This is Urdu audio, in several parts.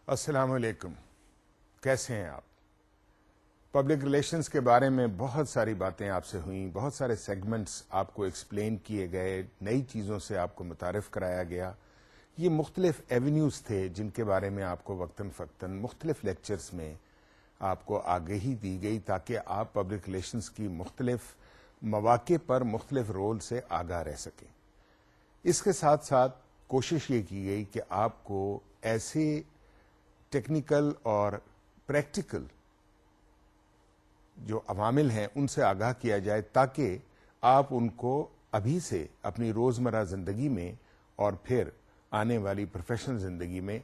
السلام علیکم. کیسے ہیں آپ؟ پبلک ریلیشنز کے بارے میں بہت ساری باتیں آپ سے ہوئیں، بہت سارے سیگمنٹس آپ کو ایکسپلین کیے گئے، نئی چیزوں سے آپ کو متعارف کرایا گیا. یہ مختلف ایونیوز تھے جن کے بارے میں آپ کو وقتاً فوقتاً مختلف لیکچرز میں آپ کو آگہی دی گئی تاکہ آپ پبلک ریلیشنز کی مختلف مواقع پر مختلف رول سے آگاہ رہ سکیں. اس کے ساتھ ساتھ کوشش یہ کی گئی کہ آپ کو ایسے ٹیکنیکل اور پریکٹیکل جو عوامل ہیں ان سے آگاہ کیا جائے تاکہ آپ ان کو ابھی سے اپنی روزمرہ زندگی میں اور پھر آنے والی پروفیشنل زندگی میں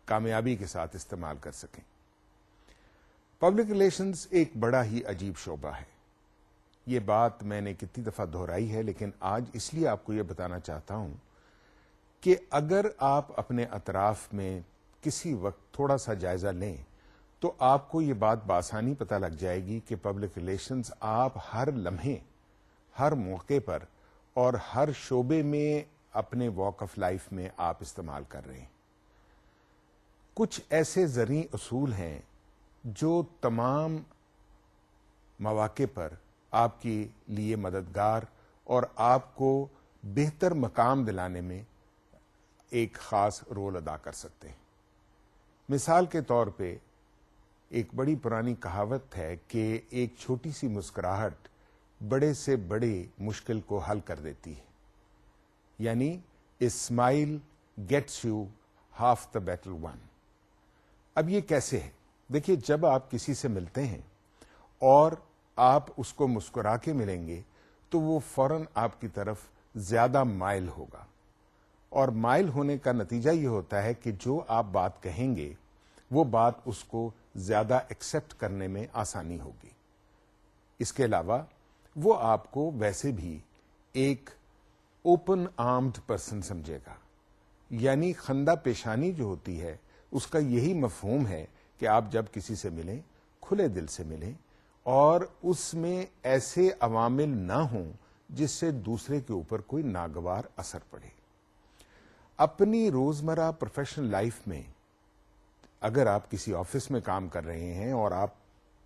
کامیابی کے ساتھ استعمال کر سکیں. پبلک ریلیشنز ایک بڑا ہی عجیب شعبہ ہے. یہ بات میں نے کتنی دفعہ دہرائی ہے، لیکن آج اس لیے آپ کو یہ بتانا چاہتا ہوں کہ اگر آپ اپنے اطراف میں کسی وقت تھوڑا سا جائزہ لیں تو آپ کو یہ بات بآسانی پتہ لگ جائے گی کہ پبلک ریلیشنز آپ ہر لمحے، ہر موقع پر اور ہر شعبے میں اپنے واک آف لائف میں آپ استعمال کر رہے ہیں. کچھ ایسے زرعی اصول ہیں جو تمام مواقع پر آپ کے لیے مددگار اور آپ کو بہتر مقام دلانے میں ایک خاص رول ادا کر سکتے ہیں. مثال کے طور پہ ایک بڑی پرانی کہاوت ہے کہ ایک چھوٹی سی مسکراہٹ بڑے سے بڑے مشکل کو حل کر دیتی ہے. یعنی a smile gets you half the battle won. اب یہ کیسے ہے؟ دیکھیے، جب آپ کسی سے ملتے ہیں اور آپ اس کو مسکرا کے ملیں گے تو وہ فوراً آپ کی طرف زیادہ مائل ہوگا، اور مائل ہونے کا نتیجہ یہ ہوتا ہے کہ جو آپ بات کہیں گے وہ بات اس کو زیادہ ایکسپٹ کرنے میں آسانی ہوگی. اس کے علاوہ وہ آپ کو ویسے بھی ایک اوپن آرمڈ پرسن سمجھے گا. یعنی خندہ پیشانی جو ہوتی ہے اس کا یہی مفہوم ہے کہ آپ جب کسی سے ملیں کھلے دل سے ملیں اور اس میں ایسے عوامل نہ ہوں جس سے دوسرے کے اوپر کوئی ناگوار اثر پڑے. اپنی روزمرہ پروفیشنل لائف میں اگر آپ کسی آفس میں کام کر رہے ہیں اور آپ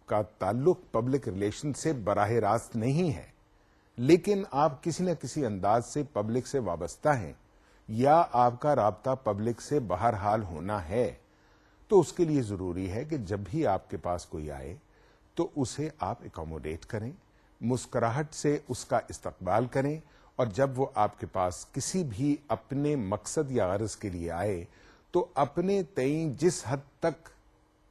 کا تعلق پبلک ریلیشن سے براہ راست نہیں ہے، لیکن آپ کسی نہ کسی انداز سے پبلک سے وابستہ ہیں یا آپ کا رابطہ پبلک سے بہرحال ہونا ہے، تو اس کے لیے ضروری ہے کہ جب بھی آپ کے پاس کوئی آئے تو اسے آپ اکوموڈیٹ کریں، مسکراہٹ سے اس کا استقبال کریں، اور جب وہ آپ کے پاس کسی بھی اپنے مقصد یا غرض کے لیے آئے تو اپنے تئیں جس حد تک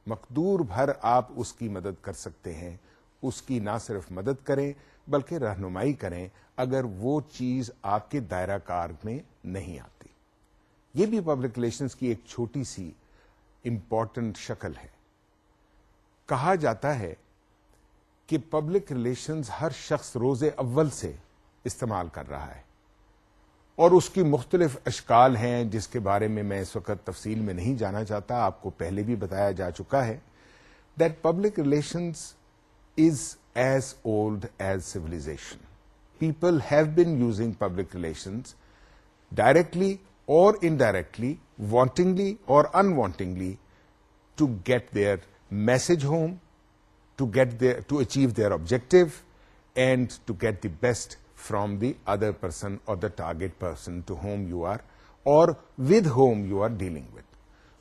مقدور بھر آپ اس کی مدد کر سکتے ہیں اس کی نہ صرف مدد کریں بلکہ رہنمائی کریں اگر وہ چیز آپ کے دائرہ کار میں نہیں آتی. یہ بھی پبلک ریلیشنز کی ایک چھوٹی سی امپورٹنٹ شکل ہے. کہا جاتا ہے کہ پبلک ریلیشنز ہر شخص روز اول سے استعمال کر رہا ہے، اور اس کی مختلف اشکال ہیں جس کے بارے میں میں اس وقت تفصیل میں نہیں جانا چاہتا. آپ کو پہلے بھی بتایا جا چکا ہے that public relations is as old as civilization. People have been using public relations directly اور انڈائریکٹلی، وانٹنگلی اور unwantingly to get their message home, to achieve their objective and to get the best from the other person or the target person to whom you are or with whom you are dealing with.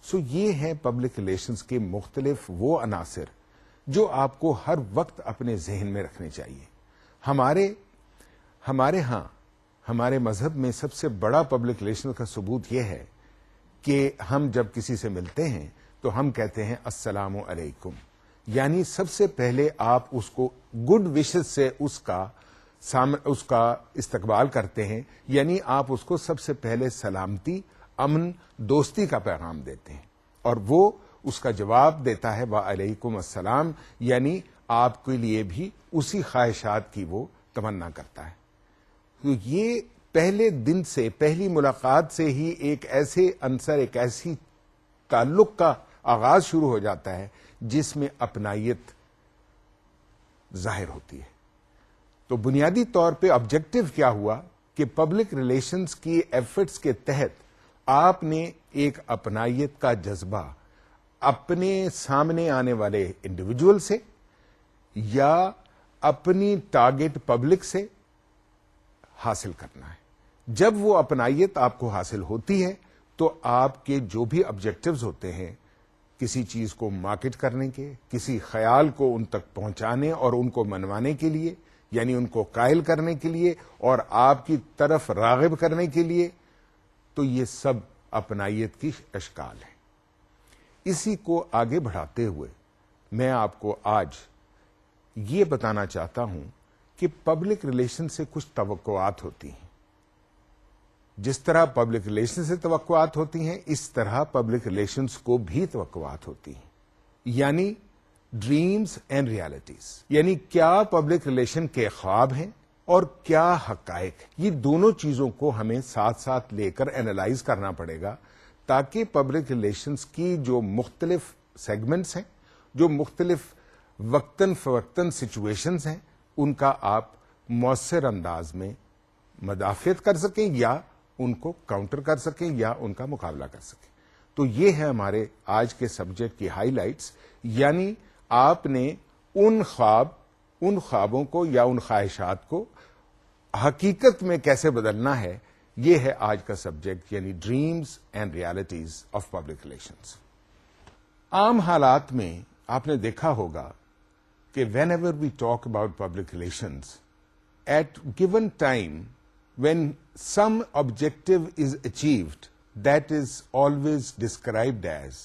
So یہ ہیں پبلک ریلیشنز کے مختلف وہ عناصر جو آپ کو ہر وقت اپنے ذہن میں رکھنے چاہیے. ہمارے ہاں ہمارے مذہب میں سب سے بڑا پبلک ریلیشن کا ثبوت یہ ہے کہ ہم جب کسی سے ملتے ہیں تو ہم کہتے ہیں السلام علیکم. یعنی سب سے پہلے آپ اس کو گڈ وشز سے اس کا استقبال کرتے ہیں. یعنی آپ اس کو سب سے پہلے سلامتی، امن، دوستی کا پیغام دیتے ہیں، اور وہ اس کا جواب دیتا ہے وعلیکم السلام. یعنی آپ کے لیے بھی اسی خواہشات کی وہ تمنا کرتا ہے. تو یہ پہلے دن سے، پہلی ملاقات سے ہی ایک ایسے عنصر، ایک ایسی تعلق کا آغاز شروع ہو جاتا ہے جس میں اپنائیت ظاہر ہوتی ہے. تو بنیادی طور پہ آبجیکٹو کیا ہوا کہ پبلک ریلیشنز کی ایفرٹس کے تحت آپ نے ایک اپنائیت کا جذبہ اپنے سامنے آنے والے انڈیویجول سے یا اپنی ٹارگٹ پبلک سے حاصل کرنا ہے. جب وہ اپنائیت آپ کو حاصل ہوتی ہے تو آپ کے جو بھی آبجیکٹوز ہوتے ہیں کسی چیز کو مارکیٹ کرنے کے, کسی خیال کو ان تک پہنچانے اور ان کو منوانے کے لیے, یعنی ان کو قائل کرنے کے لیے اور آپ کی طرف راغب کرنے کے لیے, تو یہ سب اپنائیت کی اشکال ہیں. اسی کو آگے بڑھاتے ہوئے میں آپ کو آج یہ بتانا چاہتا ہوں کہ پبلک ریلیشن سے کچھ توقعات ہوتی ہیں. جس طرح پبلک ریلیشن سے توقعات ہوتی ہیں اس طرح پبلک ریلیشنز کو بھی توقعات ہوتی ہیں. یعنی ڈریمز اینڈ ریالٹیز, یعنی کیا پبلک ریلیشن کے خواب ہیں اور کیا حقائق. یہ دونوں چیزوں کو ہمیں ساتھ ساتھ لے کر اینالائز کرنا پڑے گا تاکہ پبلک ریلیشنز کی جو مختلف سیگمنٹس ہیں, جو مختلف وقتاً فوقتاً سچویشنز ہیں, ان کا آپ مؤثر انداز میں مدافعت کر سکیں یا ان کو کاؤنٹر کر سکیں یا ان کا مقابلہ کر سکیں. تو یہ ہے ہمارے آج کے سبجیکٹ کی ہائی لائٹس. یعنی آپ نے ان خوابوں کو یا ان خواہشات کو حقیقت میں کیسے بدلنا ہے, یہ ہے آج کا سبجیکٹ, یعنی dreams and realities of public relations. عام حالات میں آپ نے دیکھا ہوگا کہ whenever we talk about public relations, at given time when some objective is achieved, that is always described as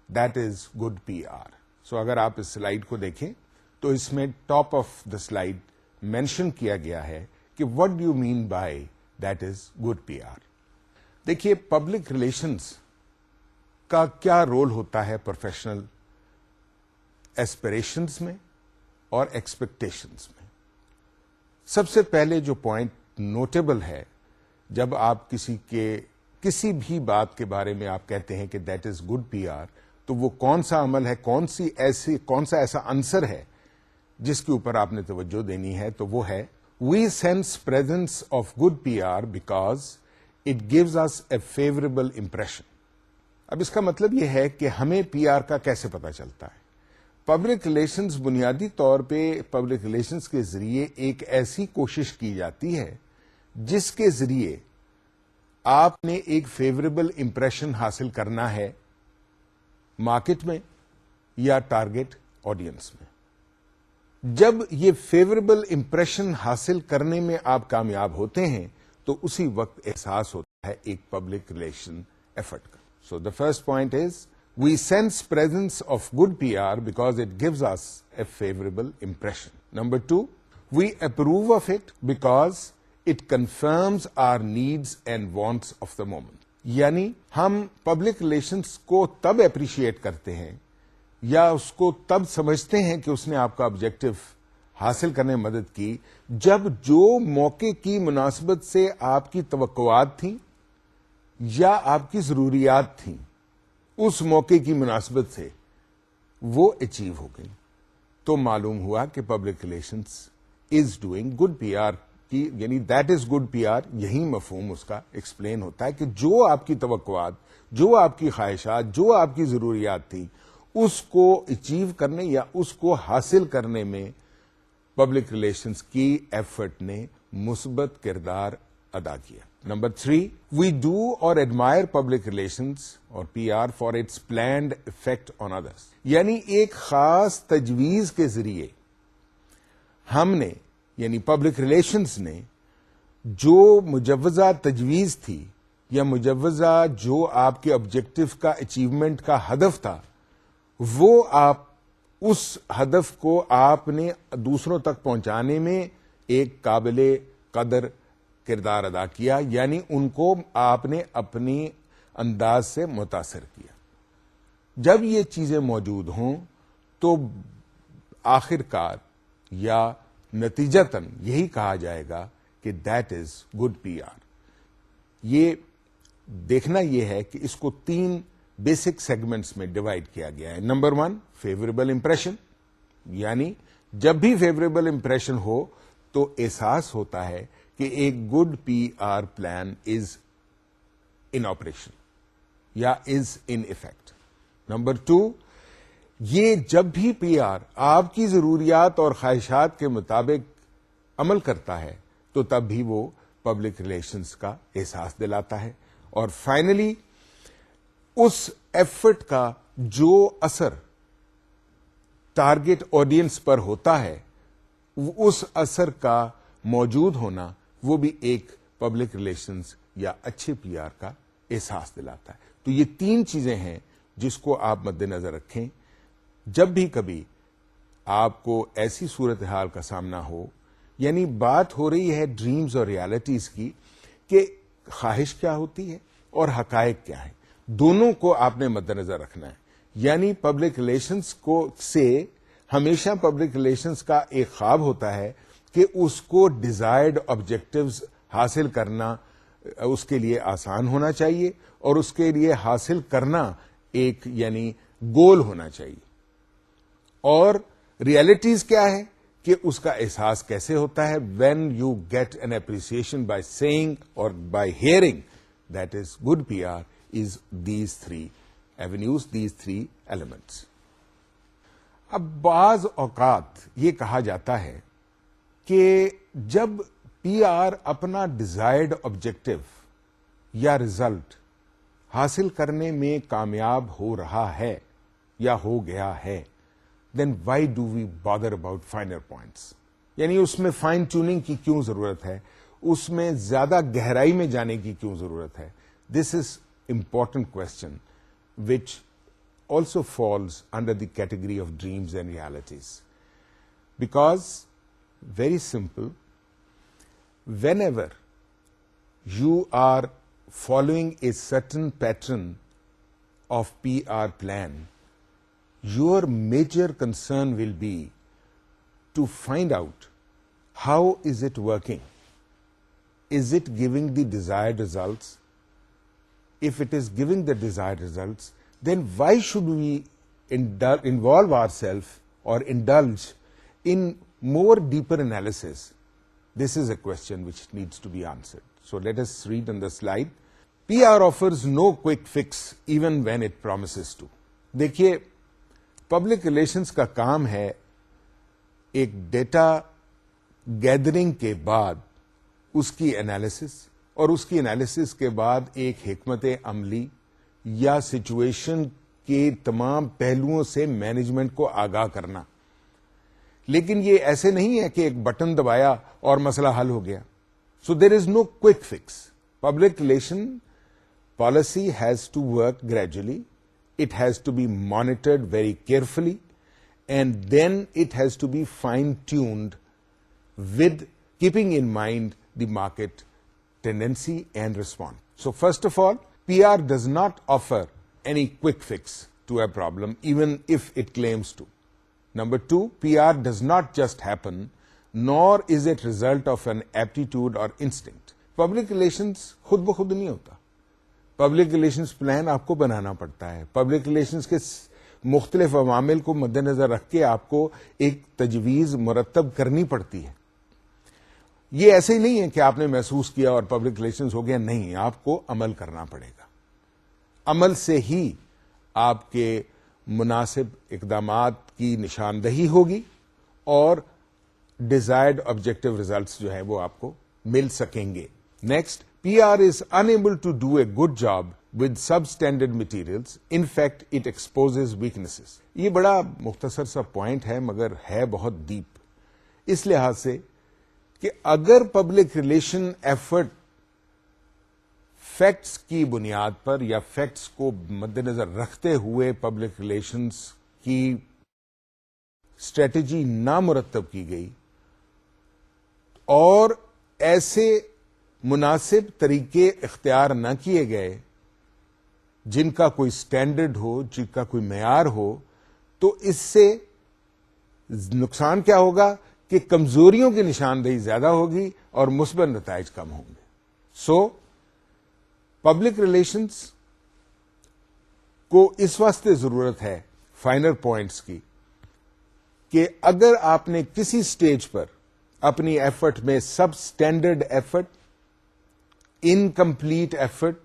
that is good PR. So اگر آپ اس سلائیڈ کو دیکھیں تو اس میں top of the slide mention کیا گیا ہے کہ what do you mean by that is good PR. دیکھیے پبلک ریلیشنز کا کیا رول ہوتا ہے پروفیشنل ایسپریشنز میں اور ایکسپیکٹیشنز میں. سب سے پہلے جو پوائنٹ نوٹیبل ہے, جب آپ کسی بھی بات کے بارے میں آپ کہتے ہیں کہ that is good P are, تو وہ کون سا عمل ہے, کون سا ایسا عنصر ہے جس کے اوپر آپ نے توجہ دینی ہے, تو وہ ہے we sense presence of good P R because it gives us a favourable impression. اب اس کا مطلب یہ ہے کہ ہمیں پی آر کا کیسے پتا چلتا ہے. پبلک ریلیشنز بنیادی طور پہ پبلک ریلیشنز کے ذریعے ایک ایسی کوشش کی جاتی ہے جس کے ذریعے آپ نے ایک فیوریبل امپریشن حاصل کرنا ہے مارکیٹ میں یا ٹارگٹ آڈینس میں. جب یہ فیوریبل امپریشن حاصل کرنے میں آپ کامیاب ہوتے ہیں تو اسی وقت احساس ہوتا ہے ایک پبلک ریلیشن ایفرٹ کا. So the first point is we sense presence of good PR because it gives us a favorable impression. Number 2, we approve of it because it confirms our needs and wants of the moment. یعنی ہم پبلک ریلیشنز کو تب اپریشیٹ کرتے ہیں یا اس کو تب سمجھتے ہیں کہ اس نے آپ کا آبجیکٹو حاصل کرنے میں مدد کی جب جو موقع کی مناسبت سے آپ کی توقعات تھیں یا آپ کی ضروریات تھیں اس موقع کی مناسبت سے وہ اچیو ہو گئی. تو معلوم ہوا کہ public relations is doing good P are کی, یعنی that is good P are. یہی مفہوم اس کا ایکسپلین ہوتا ہے کہ جو آپ کی توقعات, جو آپ کی خواہشات, جو آپ کی ضروریات تھی اس کو اچیو کرنے یا اس کو حاصل کرنے میں پبلک ریلیشنز کی ایفرٹ نے مثبت کردار ادا کیا. Number 3, we do or admire public relations or PR for its planned effect on others. یعنی ایک خاص تجویز کے ذریعے ہم نے, یعنی پبلک ریلیشنز نے جو مجوزہ تجویز تھی یا مجوزہ جو آپ کے آبجیکٹو کا اچیومنٹ کا ہدف تھا, وہ آپ اس ہدف کو آپ نے دوسروں تک پہنچانے میں ایک قابل قدر کردار ادا کیا, یعنی ان کو آپ نے اپنی انداز سے متاثر کیا. جب یہ چیزیں موجود ہوں تو آخر کار یا نتیجتاً یہی کہا جائے گا کہ that is good P are. یہ دیکھنا یہ ہے کہ اس کو 3 بیسک سیگمنٹس میں ڈیوائڈ کیا گیا ہے. نمبر 1, فیوریبل امپریشن, یعنی جب بھی فیوریبل امپریشن ہو تو احساس ہوتا ہے کہ ایک good P are plan is in operation یا از ان افیکٹ. نمبر 2, یہ جب بھی پی آر آپ کی ضروریات اور خواہشات کے مطابق عمل کرتا ہے تو تب بھی وہ پبلک ریلیشنز کا احساس دلاتا ہے. اور فائنلی اس ایفرٹ کا جو اثر ٹارگٹ آڈینس پر ہوتا ہے اس اثر کا موجود ہونا وہ بھی ایک پبلک ریلیشنز یا اچھے پی آر کا احساس دلاتا ہے. تو یہ 3 چیزیں ہیں جس کو آپ مد نظر رکھیں جب بھی کبھی آپ کو ایسی صورتحال کا سامنا ہو. یعنی بات ہو رہی ہے ڈریمز اور ریالٹیز کی کہ خواہش کیا ہوتی ہے اور حقائق کیا ہے, دونوں کو آپ نے مد نظر رکھنا ہے. یعنی پبلک ریلیشنز کو سے ہمیشہ پبلک ریلیشنز کا ایک خواب ہوتا ہے کہ اس کو ڈیزائرڈ آبجیکٹیوز حاصل کرنا اس کے لیے آسان ہونا چاہیے اور اس کے لیے حاصل کرنا ایک یعنی گول ہونا چاہیے. اور ریالٹیز کیا ہے کہ اس کا احساس کیسے ہوتا ہے when you get an appreciation by seeing اور by hearing. That is good P R is these 3 avenues, these 3 elements. اب بعض اوقات یہ کہا جاتا ہے کہ جب پی آر اپنا ڈیزائرڈ آبجیکٹو یا ریزلٹ حاصل کرنے میں کامیاب ہو رہا ہے یا ہو گیا ہے, then why do we bother about finer points؟ یعنی اس میں فائن ٹیوننگ کی کیوں ضرورت ہے, اس میں زیادہ گہرائی میں جانے کی کیوں ضرورت ہے. This is important question which also falls under the category of dreams and realities. Because, very simple, whenever you are following a certain pattern of PR plan, your major concern will be to find out how is it working. Is it giving the desired results? If it is giving the desired results, then why should we involve ourselves or indulge in more deeper analysis? This is a question which needs to be answered. So let us read on the slide. PR offers no quick fix even when it promises to. دیکھیے پبلک ریلیشنز کا کام ہے ایک ڈیٹا گیدرنگ کے بعد اس کی انالیسس اور اس کی انالیسس کے بعد ایک حکمت عملی یا سچویشن کے تمام پہلوؤں سے مینجمنٹ کو آگاہ کرنا. لیکن یہ ایسے نہیں ہے کہ ایک بٹن دبایا اور مسئلہ حل ہو گیا. So there is no quick fix. Public relation policy has to work gradually. It has to be monitored very carefully, and then it has to be fine-tuned with keeping in mind the market tendency and response. So first of all, PR does not offer any quick fix to a problem, even if it claims to. Number 2, PR does not just happen, nor is it result of an aptitude or instinct. Public relations khud ba khud nahi hota. Public relations plan آپ کو بنانا پڑتا ہے. پبلک ریلیشنز کے مختلف عوامل کو مد نظر رکھ کے آپ کو ایک تجویز مرتب کرنی پڑتی ہے. یہ ایسے ہی نہیں ہے کہ آپ نے محسوس کیا اور پبلک ریلیشنز ہو گیا. نہیں, آپ کو عمل کرنا پڑے گا. عمل سے ہی آپ کے مناسب اقدامات کی نشاندہی ہوگی اور ڈیزائرڈ آبجیکٹو ریزلٹس جو ہے وہ آپ کو مل سکیں گے. Next, PR is unable to do a good job with substandard materials. In fact, it exposes weaknesses. یہ بڑا مختصر سا پوائنٹ ہے مگر ہے بہت ڈیپ. اس لحاظ سے کہ اگر پبلک ریلیشن ایفرٹ فیکٹس کی بنیاد پر یا فیکٹس کو مد نظر رکھتے ہوئے پبلک ریلیشنز کی اسٹریٹجی نہ مرتب کی گئی اور ایسے مناسب طریقے اختیار نہ کیے گئے جن کا کوئی سٹینڈرڈ ہو, جن کا کوئی معیار ہو, تو اس سے نقصان کیا ہوگا کہ کمزوریوں کی نشاندہی زیادہ ہوگی اور مثبت نتائج کم ہوں گے. سو پبلک ریلیشنز کو اس واسطے ضرورت ہے فائنر پوائنٹس کی کہ اگر آپ نے کسی سٹیج پر اپنی ایفرٹ میں sub standard effort, incomplete effort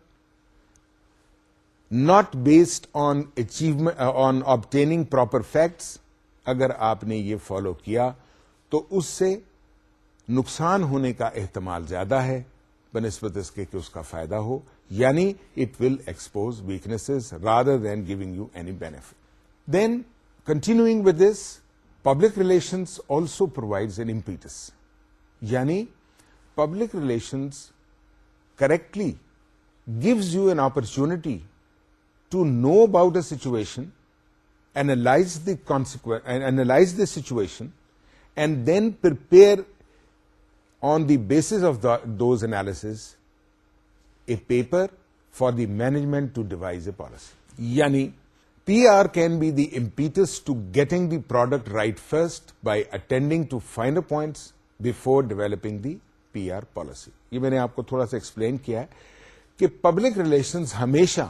not based on achievement, on obtaining proper facts. اگر آپ نے یہ فالو کیا تو اس سے نقصان ہونے کا احتمال زیادہ ہے بنسبت اس کے کہ اس کا فائدہ ہو، یعنی it will expose weaknesses rather than giving you any benefit. Then continuing with this, public relations also provides an impetus, یعنی public relations correctly gives you an opportunity to know about a situation, analyze the situation, and then prepare on the basis of those analysis a paper for the management to devise a policy. Yani PR can be the impetus to getting the product right first by attending to finer points before developing the PR policy. یہ میں نے آپ کو تھوڑا سا ایکسپلین کیا ہے کہ پبلک ریلیشنز ہمیشہ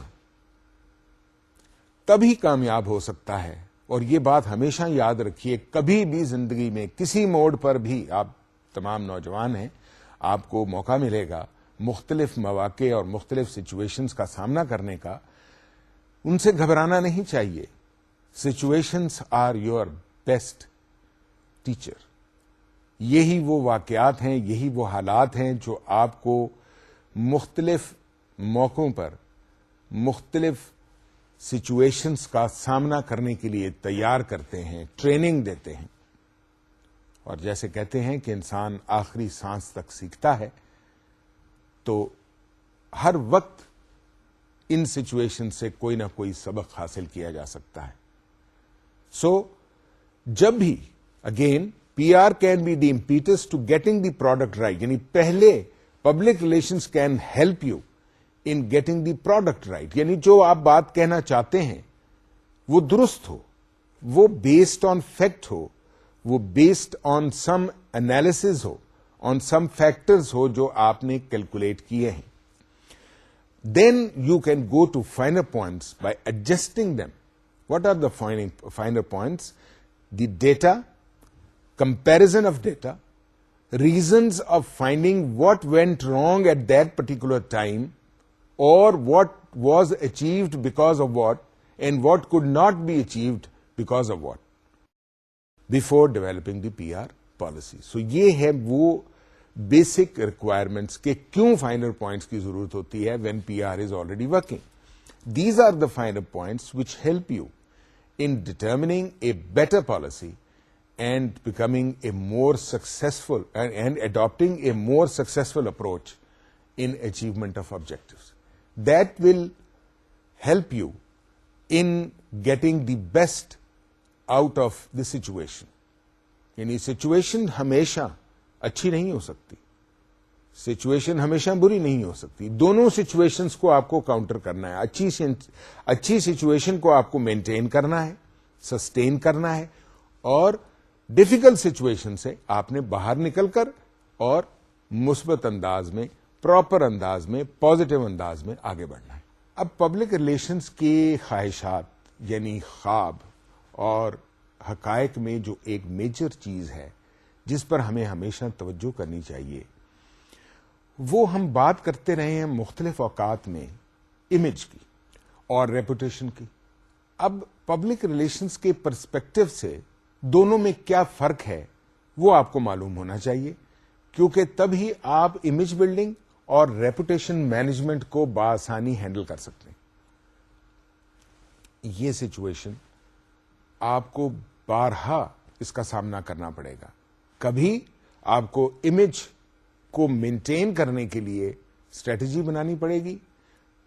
تبھی کامیاب ہو سکتا ہے، اور یہ بات ہمیشہ یاد رکھیے، کبھی بھی زندگی میں کسی موڑ پر بھی، آپ تمام نوجوان ہیں، آپ کو موقع ملے گا مختلف مواقع اور مختلف سچویشنز کا سامنا کرنے کا، ان سے گھبرانا نہیں چاہیے. Situations are your best teacher. یہی وہ واقعات ہیں، یہی وہ حالات ہیں جو آپ کو مختلف موقعوں پر مختلف سچویشنز کا سامنا کرنے کے لیے تیار کرتے ہیں، ٹریننگ دیتے ہیں. اور جیسے کہتے ہیں کہ انسان آخری سانس تک سیکھتا ہے، تو ہر وقت ان سچویشن سے کوئی نہ کوئی سبق حاصل کیا جا سکتا ہے. سو جب بھی again P R can be the impetus to getting the product right, یعنی پہلے public relations can help you in getting the product right, یعنی جو آپ بات کہنا چاہتے ہیں وہ درست ہو، وہ بیسڈ آن فیکٹ ہو، وہ بیسڈ آن سم انالیسز ہو، آن سم فیکٹرز ہو جو آپ نے کیلکولیٹ کیے ہیں. Then you can go to finer points by adjusting them. What are the finer points? The data, comparison of data, reasons of finding what went wrong at that particular time, or what was achieved because of what, and what could not be achieved because of what, before developing the PR policy. So یہ ہے وہ basic requirements کہ کیوں finer points کی ضرورت ہوتی ہے when PR is already working. These are the finer points which help you in determining a better policy and becoming a more successful and adopting a more successful approach in achievement of objectives. That will help you in getting the best out of the situation. یعنی سچویشن ہمیشہ اچھی نہیں ہو سکتی، سچویشن ہمیشہ بری نہیں ہو سکتی. دونوں سچویشنز کو آپ کو کاؤنٹر کرنا ہے. اچھی سچویشن کو آپ کو مینٹین کرنا ہے، سسٹین کرنا ہے، اور ڈیفیکلٹ سچویشن سے آپ نے باہر نکل کر اور مثبت انداز میں، پراپر انداز میں، پازیٹو انداز میں آگے بڑھنا ہے. اب پبلک ریلیشنز کی خواہشات یعنی خواب اور حقائق میں جو ایک میجر چیز ہے جس پر ہمیں ہمیشہ توجہ کرنی چاہیے، وہ ہم بات کرتے رہے ہیں مختلف اوقات میں امیج کی اور ریپوٹیشن کی. اب پبلک ریلیشنز کے پرسپیکٹو سے دونوں میں کیا فرق ہے وہ آپ کو معلوم ہونا چاہیے، کیونکہ تبھی آپ امیج بلڈنگ اور ریپوٹیشن مینجمنٹ کو بآسانی ہینڈل کر سکتے ہیں. یہ سچویشن آپ کو بارہا اس کا سامنا کرنا پڑے گا. کبھی آپ کو امیج کو مینٹین کرنے کے لیے اسٹریٹجی بنانی پڑے گی،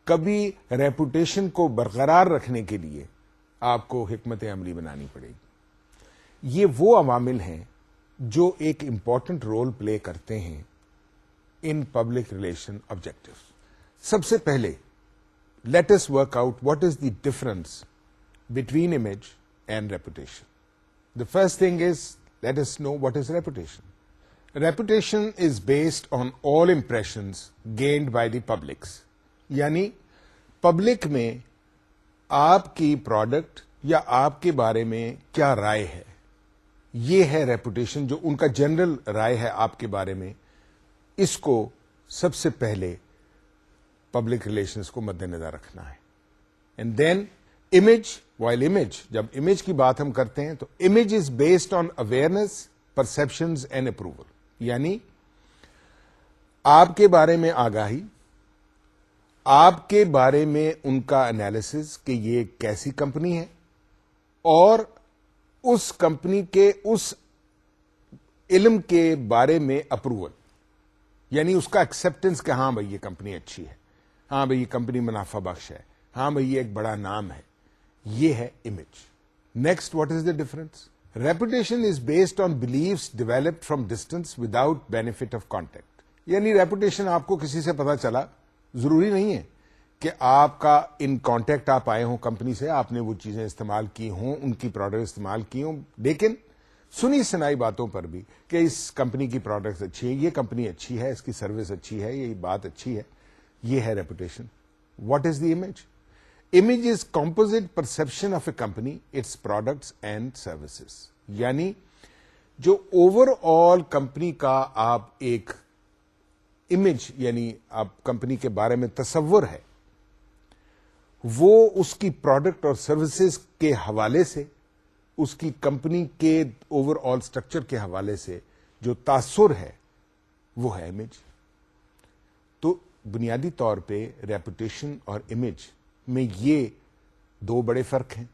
کبھی ریپوٹیشن کو برقرار رکھنے کے لیے آپ کو حکمت عملی بنانی پڑے گی. یہ وہ عوامل ہیں جو ایک امپورٹنٹ رول پلے کرتے ہیں ان پبلک ریلیشن آبجیکٹو. سب سے پہلے let us work out what is the difference between image and reputation. The first thing is, let us know what is reputation. Reputation is based on all impressions gained by the publics. یعنی پبلک میں آپ کی پروڈکٹ یا آپ کے بارے میں کیا رائے ہے، یہ ہے ریپوٹیشن. جو ان کا جنرل رائے ہے آپ کے بارے میں، اس کو سب سے پہلے پبلک ریلیشنز کو مد نظر رکھنا ہے. And then image. While image, جب امیج کی بات ہم کرتے ہیں تو image is based on awareness, perceptions and approval. یعنی آپ کے بارے میں آگاہی, آپ کے بارے میں ان کا انالیسز کہ یہ کیسی کمپنی ہے, اور اس کمپنی کے اس علم کے بارے میں اپروول, یعنی اس کا ایکسپٹینس کہ ہاں بھائی یہ کمپنی اچھی ہے, ہاں بھائی یہ کمپنی منافع بخش ہے, ہاں بھائی یہ ایک بڑا نام ہے. یہ ہے image. Next, what is the difference? Reputation is based on beliefs developed from distance without benefit of contact. یعنی ریپوٹیشن آپ کو کسی سے پتا چلا, ضروری نہیں ہے کہ آپ کا ان کانٹیکٹ آپ آئے ہوں کمپنی سے, آپ نے وہ چیزیں استعمال کی ہوں, ان کی پروڈکٹ استعمال کی ہوں, لیکن سنی سنائی باتوں پر بھی کہ اس کمپنی کی پروڈکٹس اچھی ہے, یہ کمپنی اچھی ہے, اس کی سروس اچھی ہے, یہ بات اچھی ہے, یہ ہے reputation. What is the image? Image is composite perception of a company, it's products and services. یعنی جو اوور آل کمپنی کا آپ ایک امیج, یعنی آپ کمپنی کے بارے میں تصور ہے, وہ اس کی پروڈکٹ اور سروسز کے حوالے سے, اس کی کمپنی کے اوور آل اسٹرکچر کے حوالے سے جو تاثر ہے وہ ہے امیج. تو بنیادی طور پہ ریپوٹیشن اور امیج میں یہ دو بڑے فرق ہیں.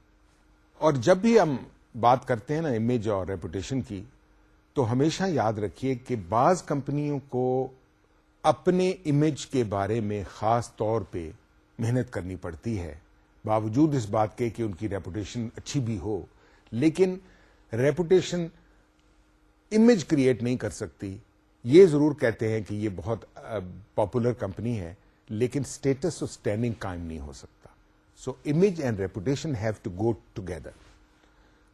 اور جب بھی ہم بات کرتے ہیں نا امیج اور ریپوٹیشن کی, تو ہمیشہ یاد رکھیے کہ بعض کمپنیوں کو اپنے امیج کے بارے میں خاص طور پہ محنت کرنی پڑتی ہے, باوجود اس بات کے کہ ان کی ریپوٹیشن اچھی بھی ہو, لیکن ریپوٹیشن امیج کریٹ نہیں کر سکتی. یہ ضرور کہتے ہیں کہ یہ بہت پاپولر کمپنی ہے, لیکن اسٹیٹس اور اسٹینڈنگ قائم نہیں ہو سکتا. So image and reputation have to go together.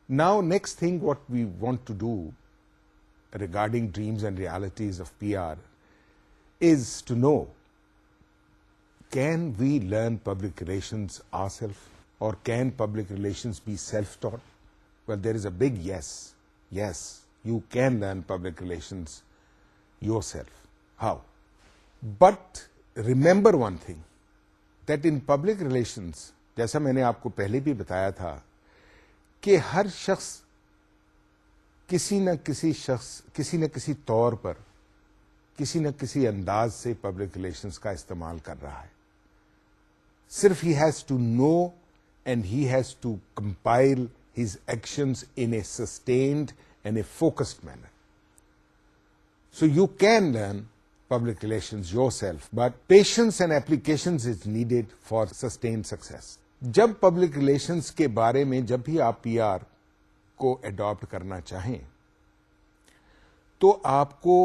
Now next thing what we want to do regarding dreams and realities of PR is to know, can we learn public relations ourselves, or can public relations be self-taught? Well, there is a big yes. Yes, you can learn public relations yourself. How? But remember one thing, that in public relations, جیسا میں نے آپ کو پہلے بھی بتایا تھا کہ ہر شخص کسی نہ کسی طور پر, کسی نہ کسی انداز سے پبلک ریلیشنز کا استعمال کر رہا ہے. صرف he has to know and he has to compile his actions in a sustained and a focused manner. So you can learn public relations yourself, but patience and applications is needed for sustained success. جب پبلک ریلیشنز کے بارے میں جب بھی آپ PR کو اڈاپٹ کرنا چاہیں تو آپ کو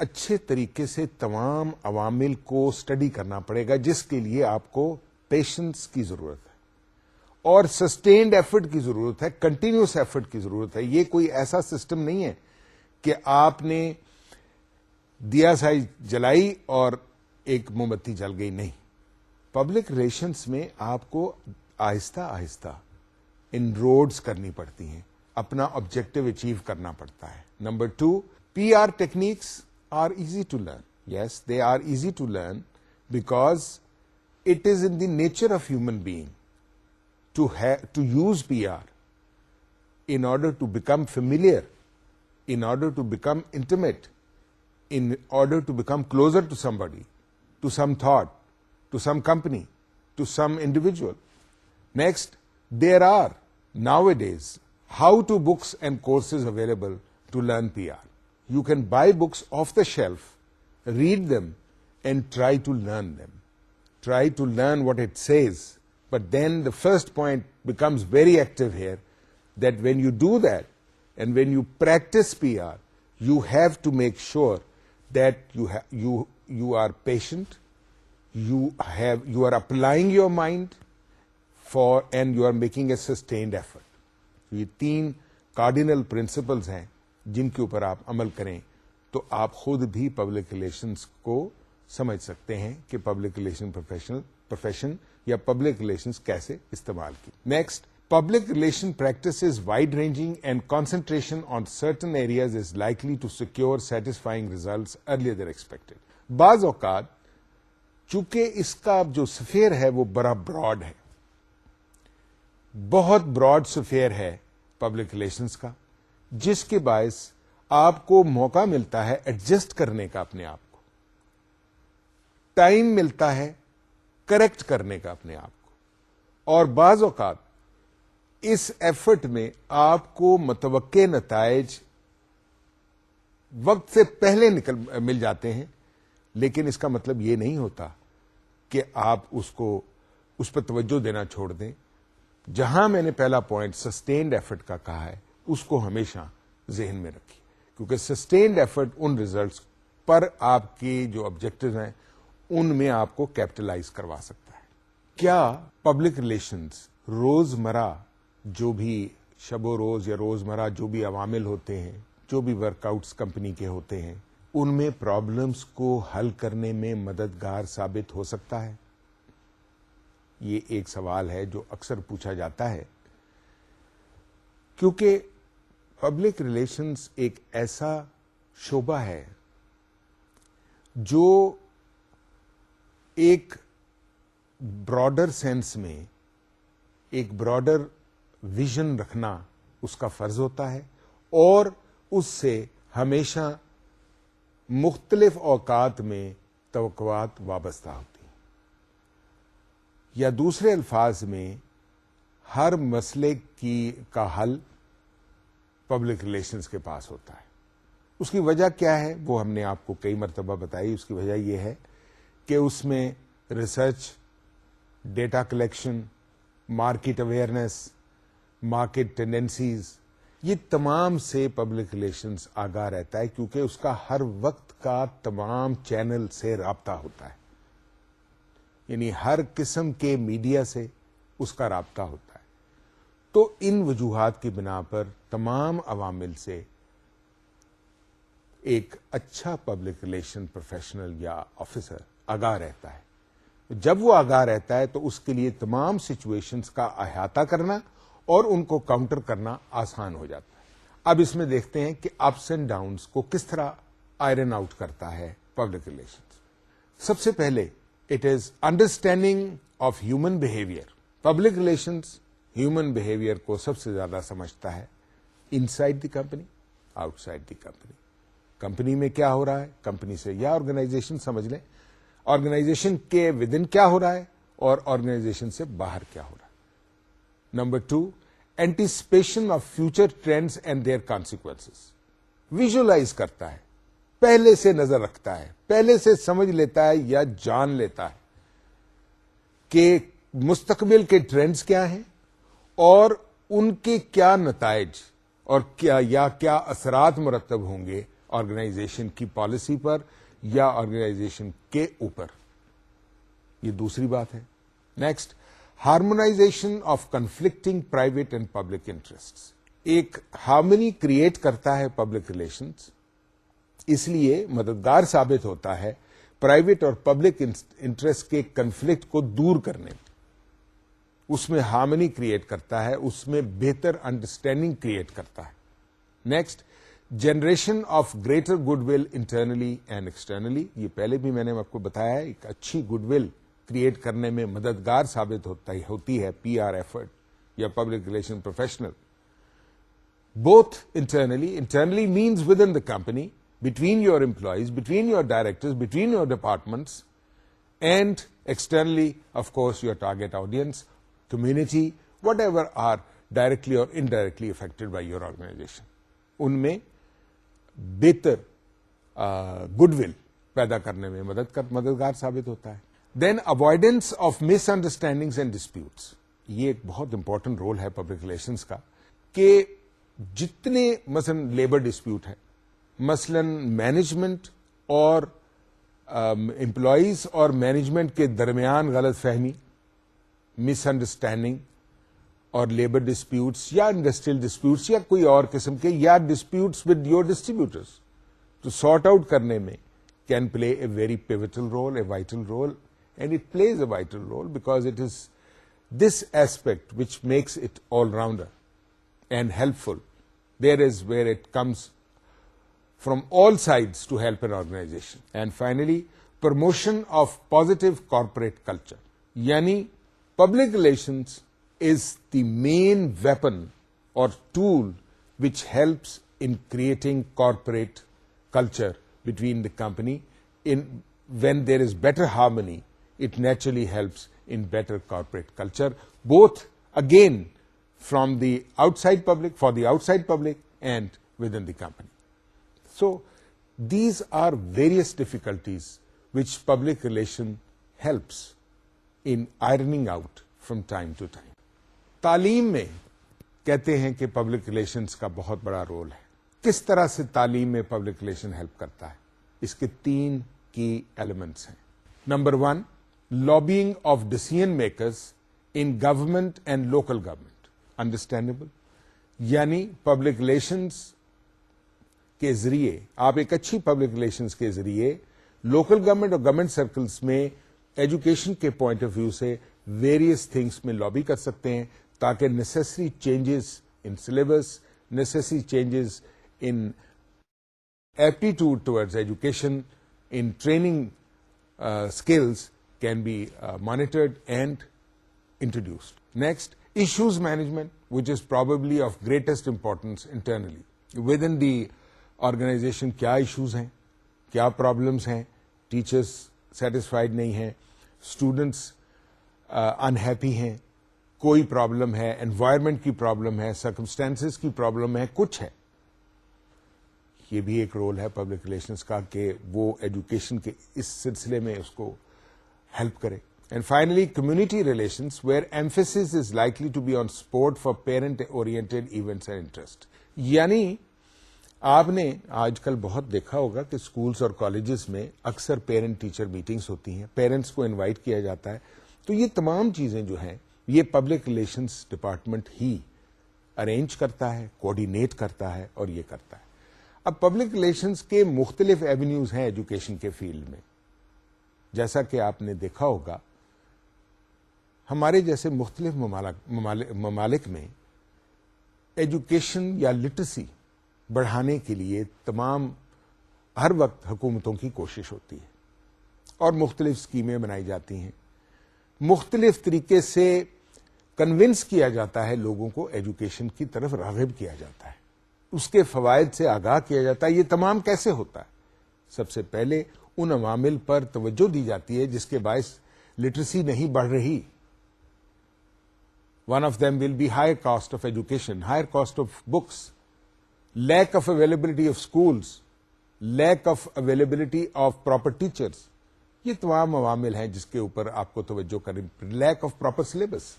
اچھے طریقے سے تمام عوامل کو اسٹڈی کرنا پڑے گا, جس کے لیے آپ کو پیشنس کی ضرورت ہے اور سسٹینڈ ایفرٹ کی ضرورت ہے, کنٹینیوس ایفرٹ کی ضرورت ہے. یہ کوئی ایسا سسٹم نہیں ہے کہ آپ نے دیا سائی جلائی اور ایک موم بتی جل گئی. نہیں, پبلک ریلیشنس میں آپ کو آہستہ آہستہ ان روڈز کرنی پڑتی ہیں, اپنا آبجیکٹو اچیو کرنا پڑتا ہے. Number 2, PR techniques are easy to learn. Yes, they are easy to learn because it is in the nature of human being to use PR in order to become familiar, in order to become intimate, in order to become closer to somebody, to some thought, to some company, to some individual. Next, there are nowadays how-to books and courses available to learn PR. You can buy books off the shelf, read them, and try to learn them. Try to learn what it says. But then the first point becomes very active here, that when you do that, and when you practice PR, you have to make sure that you are patient, you are applying your mind and you are making a sustained effort. یہ 3 cardinal principles ہیں جن کے اوپر آپ عمل کریں تو آپ خود بھی پبلک ریلیشنز کو سمجھ سکتے ہیں کہ پبلک ریلیشن پروفیشن یا پبلک ریلیشنز کیسے استعمال کی. Next, public relation practice is wide ranging and concentration on certain areas is likely to secure satisfying results earlier than expected. بعض اوقات چونکہ اس کا جو سفیر ہے وہ بڑا براڈ ہے، بہت براڈ سفیر ہے پبلک ریلیشنز کا، جس کے باعث آپ کو موقع ملتا ہے ایڈجسٹ کرنے کا اپنے آپ کو، ٹائم ملتا ہے کریکٹ کرنے کا اپنے آپ کو، اور بعض اوقات اس ایفرٹ میں آپ کو متوقع نتائج وقت سے پہلے مل جاتے ہیں، لیکن اس کا مطلب یہ نہیں ہوتا کہ آپ اس پر توجہ دینا چھوڑ دیں۔ جہاں میں نے پہلا پوائنٹ سسٹینڈ ایفرٹ کا کہا ہے، اس کو ہمیشہ ذہن میں رکھیے، کیونکہ سسٹینڈ ایفرٹ ان ریزلٹس پر آپ کے جو آبجیکٹو ہیں ان میں آپ کو کیپٹلائز کروا سکتا ہے۔ کیا پبلک ریلیشنز روزمرہ جو بھی شب و روز یا روزمرہ جو بھی عوامل ہوتے ہیں، جو بھی ورک آؤٹس کمپنی کے ہوتے ہیں، ان میں پرابلمس کو حل کرنے میں مددگار ثابت ہو سکتا ہے؟ یہ ایک سوال ہے جو اکثر پوچھا جاتا ہے، کیونکہ پبلک ریلیشنز ایک ایسا شعبہ ہے جو ایک براڈر سینس میں ایک براڈر ویژن رکھنا اس کا فرض ہوتا ہے، اور اس سے ہمیشہ مختلف اوقات میں توقعات وابستہ ہوتی ہیں، یا دوسرے الفاظ میں ہر مسئلے کا حل پبلک ریلیشنز کے پاس ہوتا ہے۔ اس کی وجہ کیا ہے وہ ہم نے آپ کو کئی مرتبہ بتائی۔ اس کی وجہ یہ ہے کہ اس میں research, data collection, market awareness, market tendencies, یہ تمام سے پبلک ریلیشنز آگاہ رہتا ہے، کیونکہ اس کا ہر وقت کا تمام چینل سے رابطہ ہوتا ہے، یعنی ہر قسم کے میڈیا سے اس کا رابطہ ہوتا ہے۔ تو ان وجوہات کی بنا پر تمام عوامل سے ایک اچھا پبلک ریلیشن پروفیشنل یا آفیسر آگاہ رہتا ہے۔ جب وہ آگاہ رہتا ہے تو اس کے لیے تمام سچویشنز کا احاطہ کرنا اور ان کو کاؤنٹر کرنا آسان ہو جاتا ہے۔ اب اس میں دیکھتے ہیں کہ اپس اینڈ ڈاؤنز کو کس طرح آئرن آؤٹ کرتا ہے پبلک ریلیشنز۔ سب سے پہلے it is understanding of human behaviour. Public relations human behaviour کو سب سے زیادہ سمجھتا ہے، inside the company, outside the company. Company میں کیا ہو رہا ہے، کمپنی سے یا آرگنائزیشن سمجھ لیں، آرگنائزیشن کے ود ان کیا ہو رہا ہے اور آرگنائزیشن سے باہر کیا ہو رہا ہے۔ Number 2، anticipation of future trends and their consequences. Visualize کرتا ہے، پہلے سے نظر رکھتا ہے، پہلے سے سمجھ لیتا ہے یا جان لیتا ہے کہ مستقبل کے ٹرینڈز کیا ہیں اور ان کے کیا نتائج اور کیا اثرات مرتب ہوں گے آرگنائزیشن کی پالیسی پر یا آرگنائزیشن کے اوپر۔ یہ دوسری بات ہے۔ Next, harmonisation of conflicting private and public interest. ایک ہارمونی کریٹ کرتا ہے پبلک ریلیشنز، اس لیے مددگار ثابت ہوتا ہے پرائیویٹ اور پبلک انٹرسٹ کے کنفلکٹ کو دور کرنے میں، اس میں ہارمونی کریٹ کرتا ہے، اس میں بہتر انڈرسٹینڈنگ کریٹ کرتا ہے۔ Next, generation of greater good will internally and externally. یہ پہلے بھی میں نے آپ کو بتایا ہے، ایک اچھی گڈ ول کریٹ کرنے میں مددگار ثابت ہوتی ہے پی آر ایفرٹ یا public relation professional. Both internally means within the company, between your employees, between your directors, between your departments, and externally, of course, your target audience, community, whatever are directly or indirectly affected by your organization. ان میں بہتر گڈ ول پیدا کرنے میں مددگار ثابت ہوتا ہے۔ Then avoidance of misunderstandings and disputes. یہ ایک بہت امپورٹنٹ رول ہے پبلک ریلیشنز کا، کہ جتنے مثلا لیبر ڈسپیوٹ ہے، مثلا مینجمنٹ اور امپلائیز اور مینجمنٹ کے درمیان غلط فہمی، مس انڈرسٹینڈنگ اور لیبر ڈسپیوٹس یا انڈسٹریل ڈسپیوٹس یا کوئی اور قسم کے، یا ڈسپیوٹس ود یور ڈسٹریبیوٹرز، تو سارٹ آؤٹ کرنے میں can play a very pivotal role, a vital role, and it plays a vital role because it is this aspect which makes it all rounder and helpful. There is where it comes from all sides to help an organization. And finally, promotion of positive corporate culture. Yani public relations is the main weapon or tool which helps in creating corporate culture between the company. When there is better harmony, it naturally helps in better corporate culture, both again from the outside public, for the outside public, and within the company. So these are various difficulties which public relation helps in ironing out from time to time. تعلیم میں کہتے ہیں کہ پبلک ریلیشنز کا بہت بڑا رول ہے. کس طرح سے تعلیم میں پبلک ریلیشن ہیلپ کرتا ہے؟ اس کے 3 کی ایلیمنٹس ہیں. Number 1, lobbying of decision makers in government and local government. Understandable. یعنی پبلک ریلیشنز کے ذریعے آپ ایک اچھی پبلک ریلیشنز کے ذریعے لوکل گورنمنٹ اور گورنمنٹ سرکلز میں ایجوکیشن کے پوائنٹ آف ویو سے ویریس تھنگس میں لابی کر سکتے ہیں تاکہ necessary changes in syllabus, necessary changes in aptitude towards education, in training skills can be monitored and introduced. Next, issues management, which is probably of greatest importance internally. Within the organization کیا ایشوز ہیں, کیا پرابلمس ہیں, ٹیچرس سیٹسفائڈ نہیں ہیں, اسٹوڈنٹس انہیپی ہیں, کوئی پرابلم ہے, انوائرمنٹ کی پرابلم ہے, سرکمسٹانسز کی پرابلم ہے, کچھ ہے. یہ بھی ایک رول ہے پبلک ریلیشنز کا کہ وہ ایجوکیشن کے اس سلسلے میں اس کو ہیلپ کرے. And finally, community relations, where emphasis is likely to be on support for parent-oriented events and interest. یعنی آپ نے آج کل بہت دیکھا ہوگا کہ اسکولس اور کالجز میں اکثر پیرنٹ ٹیچر میٹنگس ہوتی ہیں, پیرنٹس کو انوائٹ کیا جاتا ہے. تو یہ تمام چیزیں جو ہیں یہ پبلک ریلیشنز ڈپارٹمنٹ ہی ارینج کرتا ہے, کوآرڈینیٹ کرتا ہے اور یہ کرتا ہے. اب پبلک ریلیشنز کے مختلف ایونیوز ہیں ایجوکیشن کے فیلڈ میں. جیسا کہ آپ نے دیکھا ہوگا ہمارے جیسے مختلف ممالک میں ایجوکیشن یا لٹریسی بڑھانے کے لیے تمام ہر وقت حکومتوں کی کوشش ہوتی ہے اور مختلف اسکیمیں بنائی جاتی ہیں, مختلف طریقے سے کنونس کیا جاتا ہے لوگوں کو, ایجوکیشن کی طرف راغب کیا جاتا ہے, اس کے فوائد سے آگاہ کیا جاتا ہے. یہ تمام کیسے ہوتا ہے؟ سب سے پہلے ان عوامل پر توجہ دی جاتی ہے جس کے باعث لٹریسی نہیں بڑھ رہی. One of them will be higher cost of education, higher cost of books, lack of availability of schools, lack of availability of proper teachers. یہ تمام عوامل ہیں جس کے اوپر آپ کو توجہ کریں. Lack of proper syllabus.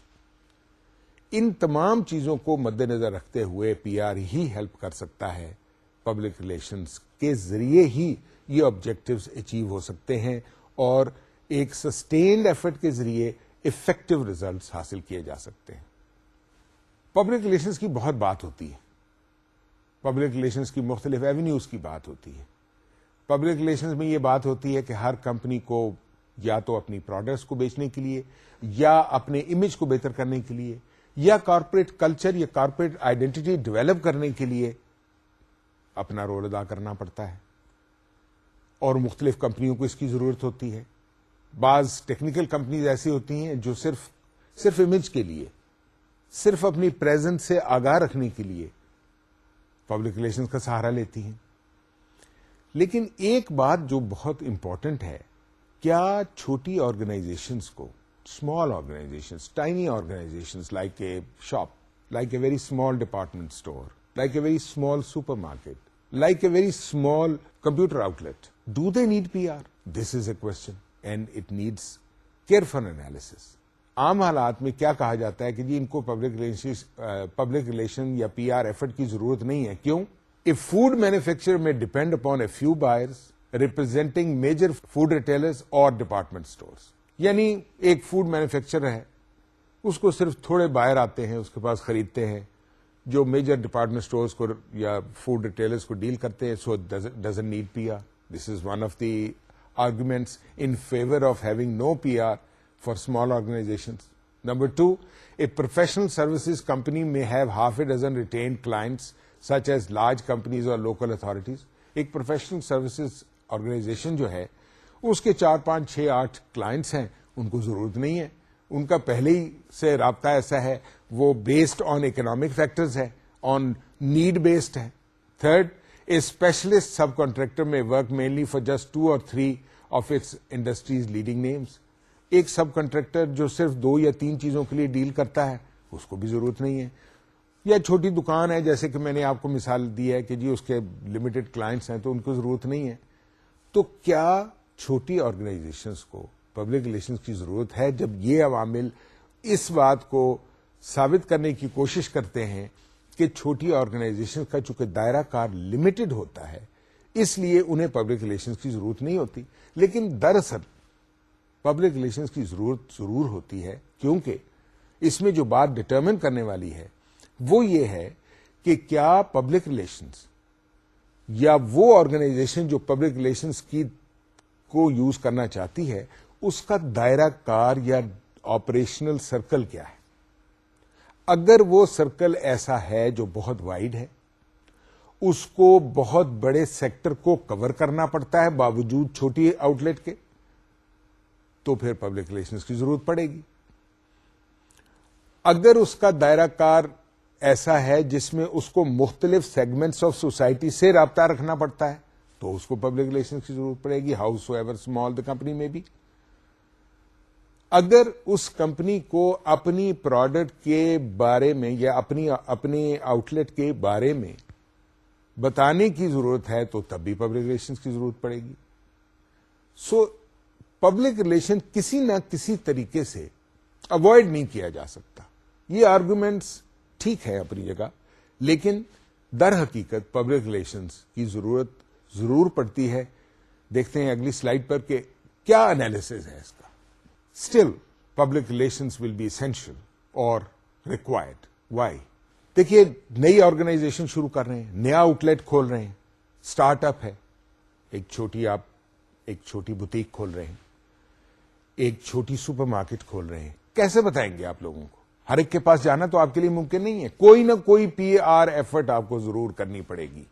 ان تمام چیزوں کو مد نظر رکھتے ہوئے پی آر ہی ہیلپ کر سکتا ہے. پبلک ریلیشنز کے ذریعے ہی یہ آبجیکٹیوز اچیو ہو سکتے ہیں اور ایک سسٹینڈ ایفرٹ کے ذریعے افیکٹو ریزلٹس حاصل کیے جا سکتے ہیں. پبلک ریلیشنز کی بہت بات ہوتی ہے, پبلک ریلیشنز کی مختلف ایونیوز کی بات ہوتی ہے. پبلک ریلیشنز میں یہ بات ہوتی ہے کہ ہر کمپنی کو یا تو اپنی پروڈکٹس کو بیچنے کے لیے یا اپنے امیج کو بہتر کرنے کے لیے یا کارپوریٹ کلچر یا کارپوریٹ آئیڈینٹی ڈیولپ کرنے کے لیے اپنا رول ادا کرنا پڑتا ہے اور مختلف کمپنیوں کو اس کی ضرورت ہوتی ہے. بعض ٹیکنیکل کمپنیز ایسی ہوتی ہیں جو صرف امیج کے لیے, صرف اپنی پریزنس سے آگاہ رکھنے کے لیے پبلک ریلیشنز کا سہارا لیتی ہیں. لیکن ایک بات جو بہت امپورٹنٹ ہے, کیا چھوٹی آرگنائزیشنز کو, small organizations, tiny organizations like a shop, like a very small department store, like a very small supermarket, like a very small computer outlet, do they need PR? This is a question and it needs careful analysis. عام حالات میں کیا کہا جاتا ہے کہ جی ان کو پبلک ریلیشن یا پی آر ایفرٹ کی ضرورت نہیں ہے. کیوں؟ If food manufacturer may depend upon a few buyers representing major food retailers or department stores. یعنی ایک فوڈ مینوفیکچرر ہے, اس کو صرف تھوڑے بائر آتے ہیں, اس کے پاس خریدتے ہیں جو میجر ڈپارٹمنٹ اسٹورز کو یا فوڈ ریٹیلرز کو ڈیل کرتے ہیں, so doesn't need P R. This is one of the arguments in favour of having no P R for small organisations. Number 2, a professional services company may have half a dozen retained clients such as large companies or local authorities. ایک پروفیشنل سروسز آرگنائزیشن جو ہے اس کے 4 5 6 8 کلائنٹس ہیں, ان کو ضرورت نہیں ہے, ان کا پہلے ہی سے رابطہ ایسا ہے, وہ بیسڈ آن اکنامک فیکٹرز ہے, آن نیڈ بیسڈ ہے. Third, a specialist sub contractor may work mainly for just 2 or 3 of its industries leading names. ایک سب کانٹریکٹر جو صرف 2 یا 3 چیزوں کے لیے ڈیل کرتا ہے, اس کو بھی ضرورت نہیں ہے. یا چھوٹی دکان ہے, جیسے کہ میں نے آپ کو مثال دی ہے کہ جی اس کے لمیٹڈ کلائنٹس ہیں تو ان کو ضرورت نہیں ہے. تو کیا چھوٹی آرگنائزیشنز کو پبلک ریلیشنز کی ضرورت ہے, جب یہ عوامل اس بات کو ثابت کرنے کی کوشش کرتے ہیں کہ چھوٹی آرگنائزیشن کا چونکہ دائرہ کار لمیٹڈ ہوتا ہے اس لیے انہیں پبلک ریلیشنز کی ضرورت نہیں ہوتی. لیکن دراصل پبلک ریلیشنز کی ضرورت ضرور ہوتی ہے, کیونکہ اس میں جو بات ڈٹرمن کرنے والی ہے وہ یہ ہے کہ کیا پبلک ریلیشنز یا وہ آرگنائزیشن جو پبلک ریلیشنز کی کو یوز کرنا چاہتی ہے اس کا دائرہ کار یا آپریشنل سرکل کیا ہے. اگر وہ سرکل ایسا ہے جو بہت وائڈ ہے, اس کو بہت بڑے سیکٹر کو کور کرنا پڑتا ہے باوجود چھوٹی آؤٹ لیٹ کے, تو پھر پبلک ریلیشنز کی ضرورت پڑے گی. اگر اس کا دائرہ کار ایسا ہے جس میں اس کو مختلف سیگمنٹس آف سوسائٹی سے رابطہ رکھنا پڑتا ہے تو اس کو پبلک ریلیشنز کی ضرورت پڑے گی, house ever small the company میں بھی. اگر اس کمپنی کو اپنی پروڈکٹ کے بارے میں یا اپنے آؤٹ لیٹ کے بارے میں بتانے کی ضرورت ہے تو تب بھی پبلک ریلیشنز کی ضرورت پڑے گی. سو پبلک ریلیشن کسی نہ کسی طریقے سے اوائڈ نہیں کیا جا سکتا. یہ آرگومنٹس ٹھیک ہے اپنی جگہ, لیکن در حقیقت پبلک ریلیشنز کی ضرورت ضرور پڑتی ہے. دیکھتے ہیں اگلی سلائیڈ پر کہ کیا انالیسز ہے اس کا. Still public relations will be essential اور ریکوائرڈ. وائی؟ دیکھیے, نئی آرگنائزیشن شروع کر رہے ہیں, نیا آؤٹ لیٹ کھول رہے ہیں, اسٹارٹ اپ ہے, آپ ایک چھوٹی بوتیک کھول رہے ہیں, ایک چھوٹی سپر مارکیٹ کھول رہے ہیں. کیسے بتائیں گے آپ لوگوں کو؟ ہر ایک کے پاس جانا تو آپ کے لیے ممکن نہیں ہے. کوئی نہ کوئی PR ایفرٹ آپ کو ضرور کرنی پڑے گی.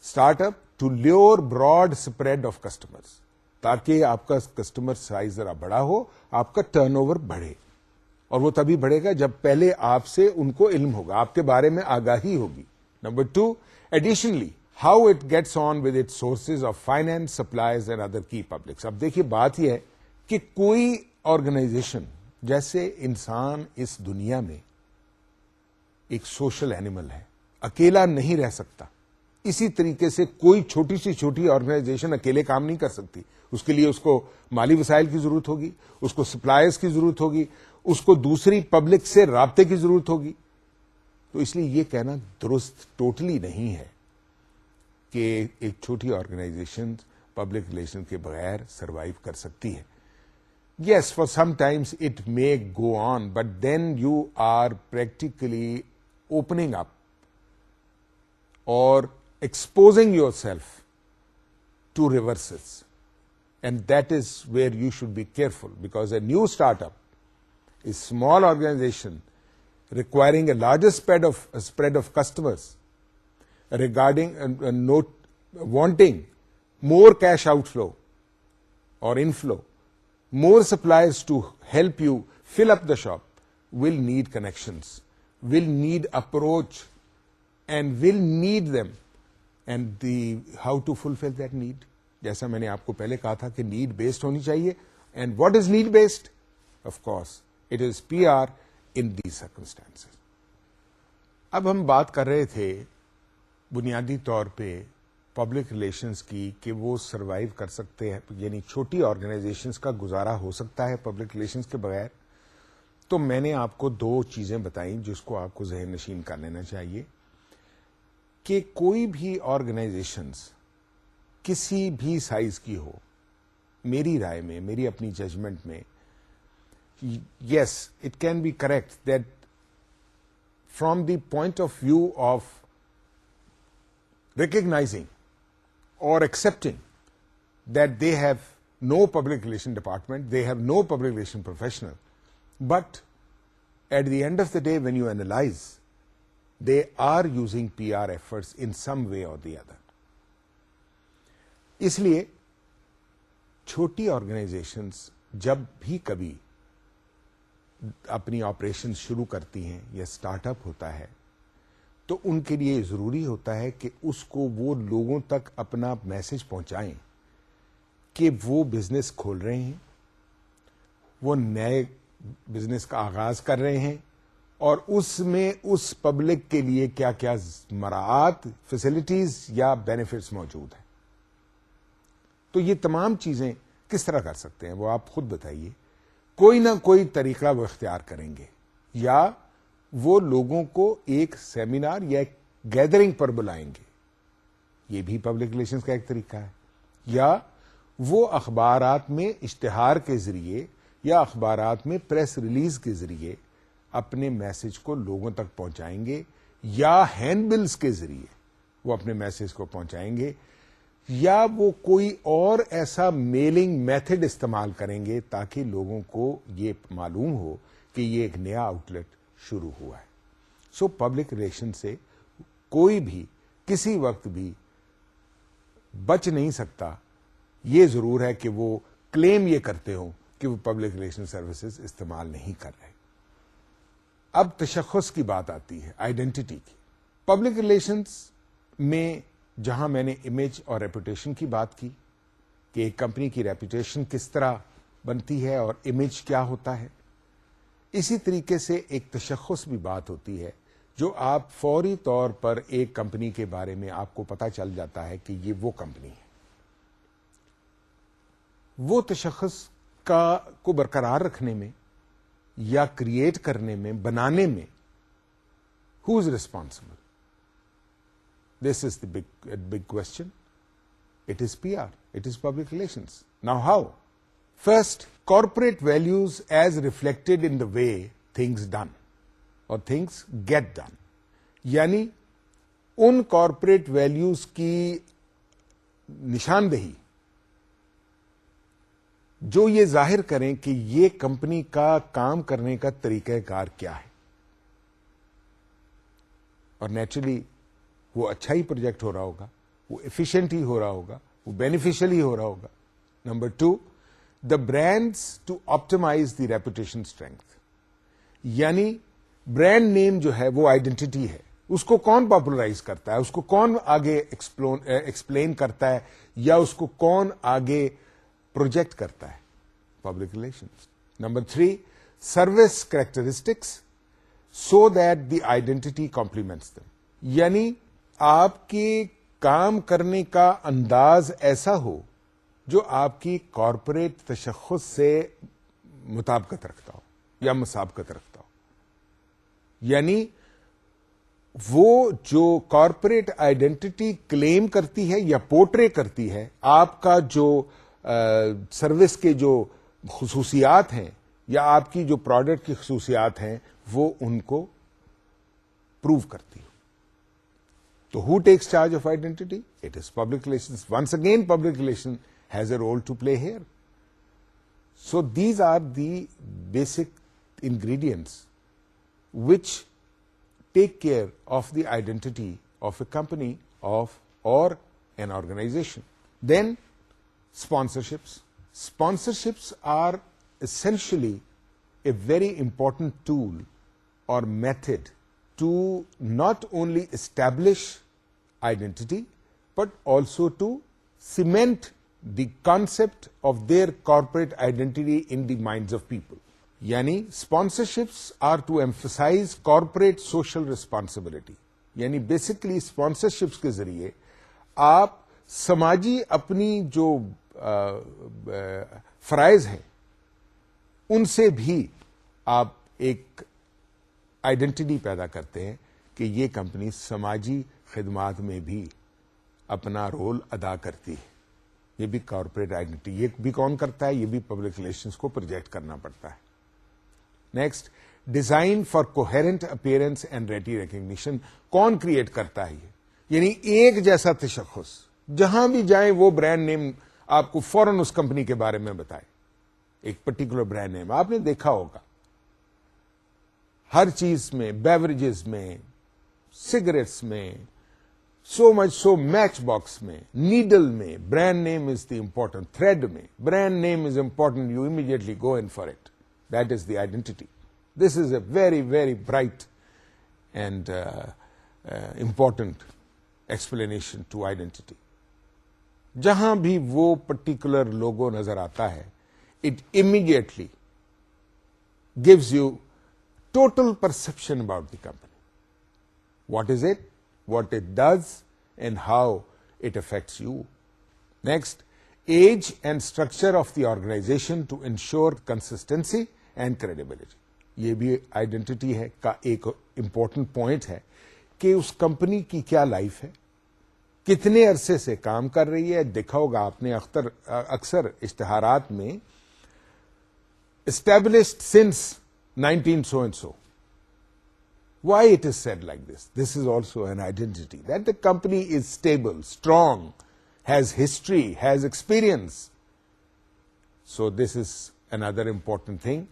Start up to lever broad spread of customers, تاکہ آپ کا کسٹمر سائز ذرا بڑا ہو, آپ کا ٹرن اوور بڑھے. اور وہ تبھی بڑھے گا جب پہلے آپ سے ان کو علم ہوگا, آپ کے بارے میں آگاہی ہوگی. Number 2, additionally how it gets on with it sources of finance, supplies and other کی پبلکس. اب دیکھیے بات یہ ہے کہ کوئی آرگنائزیشن, جیسے انسان اس دنیا میں ایک سوشل اینیمل ہے, اکیلا نہیں رہ سکتا. اسی طریقے سے کوئی چھوٹی سی چھوٹی آرگنائزیشن اکیلے کام نہیں کر سکتی. اس کے لیے اس کو مالی وسائل کی ضرورت ہوگی, اس کو سپلائرز کی ضرورت ہوگی, اس کو دوسری پبلک سے رابطے کی ضرورت ہوگی. تو اس لیے یہ کہنا درست ٹوٹلی نہیں ہے کہ ایک چھوٹی آرگنائزیشن پبلک ریلیشن کے بغیر سروائیو کر سکتی ہے. Yes, for some times it may go on, but then you are practically opening up or exposing yourself to reverses. And that is where you should be careful, because a new startup is small organization requiring a larger spread of customers, regarding wanting more cash outflow or inflow, more suppliers to help you fill up the shop, will need connections, will need approach, and will need them. And how to fulfill that need? جیسا میں نے آپ کو پہلے کہا تھا کہ نیڈ بیسڈ ہونی چاہیے. And what is need based? Of course it is PR in these circumstances. اب ہم بات کر رہے تھے بنیادی طور پہ پبلک ریلیشنز کی کہ وہ سروائیو کر سکتے ہیں, یعنی چھوٹی آرگنائزیشنز کا گزارا ہو سکتا ہے پبلک ریلیشنز کے بغیر. تو میں نے آپ کو 2 چیزیں بتائیں جس کو آپ کو ذہن نشین کر لینا چاہیے کہ کوئی بھی آرگنائزیشنز کسی بھی سائز کی ہو, میری رائے میں, میری اپنی ججمنٹ میں, yes, it can be correct that from the point of view of recognizing or accepting that they have no public relation department, they have no public relation professional, but at the end of the day when you analyze, they are using PR efforts in some way or the other. اس لیے چھوٹی آرگنائزیشنز جب بھی کبھی اپنی آپریشن شروع کرتی ہیں یا سٹارٹ اپ ہوتا ہے تو ان کے لیے ضروری ہوتا ہے کہ اس کو وہ لوگوں تک اپنا میسج پہنچائیں کہ وہ بزنس کھول رہے ہیں، وہ نئے بزنس کا آغاز کر رہے ہیں، اور اس میں اس پبلک کے لیے کیا کیا مراعات، فیسلٹیز یا بینیفٹس موجود ہیں. تو یہ تمام چیزیں کس طرح کر سکتے ہیں وہ آپ خود بتائیے. کوئی نہ کوئی طریقہ وہ اختیار کریں گے، یا وہ لوگوں کو ایک سیمینار یا ایک گیدرنگ پر بلائیں گے، یہ بھی پبلک ریلیشنز کا ایک طریقہ ہے، یا وہ اخبارات میں اشتہار کے ذریعے یا اخبارات میں پریس ریلیز کے ذریعے اپنے میسج کو لوگوں تک پہنچائیں گے، یا ہینڈ بلز کے ذریعے وہ اپنے میسج کو پہنچائیں گے، یا وہ کوئی اور ایسا میلنگ میتھڈ استعمال کریں گے تاکہ لوگوں کو یہ معلوم ہو کہ یہ ایک نیا آؤٹ لیٹ شروع ہوا ہے. سو پبلک ریلیشن سے کوئی بھی کسی وقت بھی بچ نہیں سکتا. یہ ضرور ہے کہ وہ کلیم یہ کرتے ہوں کہ وہ پبلک ریلیشن سروسز استعمال نہیں کر رہے. اب تشخص کی بات آتی ہے، آئیڈینٹی کی. پبلک ریلیشنز میں جہاں میں نے امیج اور ریپوٹیشن کی بات کی کہ ایک کمپنی کی ریپوٹیشن کس طرح بنتی ہے اور امیج کیا ہوتا ہے، اسی طریقے سے ایک تشخص بھی بات ہوتی ہے جو آپ فوری طور پر ایک کمپنی کے بارے میں آپ کو پتا چل جاتا ہے کہ یہ وہ کمپنی ہے. وہ تشخص کو برقرار رکھنے میں یا کریٹ کرنے میں، بنانے میں who is responsible? This is the big question. It is PR. It is public relations. Now how? First, corporate values as reflected in the way things done or things get done. یعنی ان کارپوریٹ ویلیوز کی نشاندہی جو یہ ظاہر کریں کہ یہ کمپنی کا کام کرنے کا طریقہ کار کیا ہے، اور نیچرلی وہ اچھا ہی پروجیکٹ ہو رہا ہوگا، وہ ایفیشینٹ ہی ہو رہا ہوگا، وہ بینیفیشل ہی ہو رہا ہوگا. Number 2، the brands to optimize the reputation strength. یعنی برانڈ نیم جو ہے وہ آئیڈینٹی ہے، اس کو کون پاپولرائز کرتا ہے، اس کو کون آگے ایکسپلین کرتا ہے، یا اس کو کون آگے پروجیکٹ کرتا ہے؟ Public relations. Number 3، service characteristics so that the identity complements them. یعنی آپ کے کام کرنے کا انداز ایسا ہو جو آپ کی کارپوریٹ تشخص سے مطابقت رکھتا ہو یا مسابقت رکھتا ہو. یعنی وہ جو کارپوریٹ آئیڈینٹی کلیم کرتی ہے یا پورٹرے کرتی ہے، آپ کا جو سروس کے جو خصوصیات ہیں یا آپ کی جو پروڈکٹ کی خصوصیات ہیں، وہ ان کو پروو کرتی ہے. So who takes charge of identity? It is public relations. Once again, public relation has a role to play here. So these are the basic ingredients which take care of the identity of a company or an organization. Then sponsorships. Sponsorships are essentially a very important tool or method to not only establish identity but also to cement the concept of their corporate identity in the minds of people. یعنی sponsorships are to emphasize corporate social responsibility. یعنی بیسکلی sponsorships کے ذریعے آپ سماجی اپنی جو فرائض ہیں ان سے بھی آپ ایک آئیڈینٹی پیدا کرتے ہیں کہ یہ کمپنی سماجی خدمات میں بھی اپنا رول ادا کرتی ہے. یہ بھی کارپوریٹ آئیڈینٹی، یہ بھی کون کرتا ہے؟ یہ بھی پبلک ریلیشنز کو پروجیکٹ کرنا پڑتا ہے. Next, design for coherent appearance and ready recognition. کون کریٹ کرتا ہے یہ؟ یعنی ایک جیسا تشخص، جہاں بھی جائیں وہ برانڈ نیم آپ کو فوراً اس کمپنی کے بارے میں بتائے. ایک پرٹیکولر برانڈ نیم آپ نے دیکھا ہوگا ہر چیز میں، بیوریجز میں، سگریٹس میں، so much so match box mein, needle mein, brand name is the important, thread mein, brand name is important, you immediately go in for it. That is the identity. This is a very, very bright and important explanation to identity. جہاں بھی وہ پرٹیکولر لوگو نظر آتا ہے, it immediately gives you total perception about the company. What is it, what it does, and how it affects you. Next, age and structure of the organization to ensure consistency and credibility. یہ بھی آئیڈینٹی ہے کا ایک امپورٹنٹ پوائنٹ ہے کہ اس کمپنی کی کیا لائف ہے, کتنے عرصے سے کام کر رہی ہے. دیکھا ہوگا آپ نے اکثر اشتہارات میں established since 19 so and so. Why it is said like this? This is also an identity that the company is stable, strong, has history, has experience. So this is another important thing,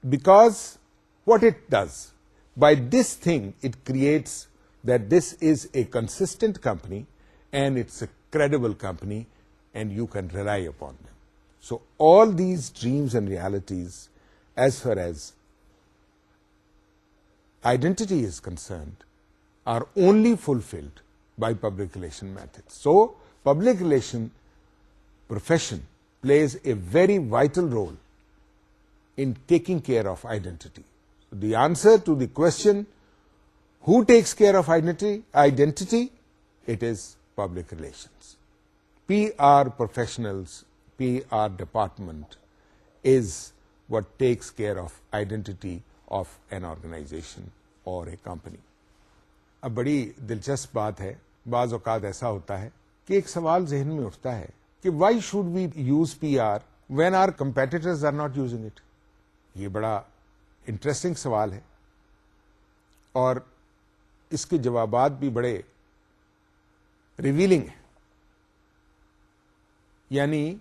because what it does, by this thing it creates that this is a consistent company and it's a credible company and you can rely upon them. So all these dreams and realities, as far as identity is concerned, are only fulfilled by public relation methods. So public relation profession plays a very vital role in taking care of identity. So the answer to the question, who takes care of identity? It is public relations. PR professionals, PR department is what takes care of identity of an organization or a company. اب بڑی دلچسپ بات ہے, بعض اوقات ایسا ہوتا ہے کہ ایک سوال ذہن میں اٹھتا ہے کہ why should we use PR when our competitors are not using it? یہ بڑا انٹرسٹنگ سوال ہے اور اس کے جوابات بھی بڑے ریویلنگ ہیں. یعنی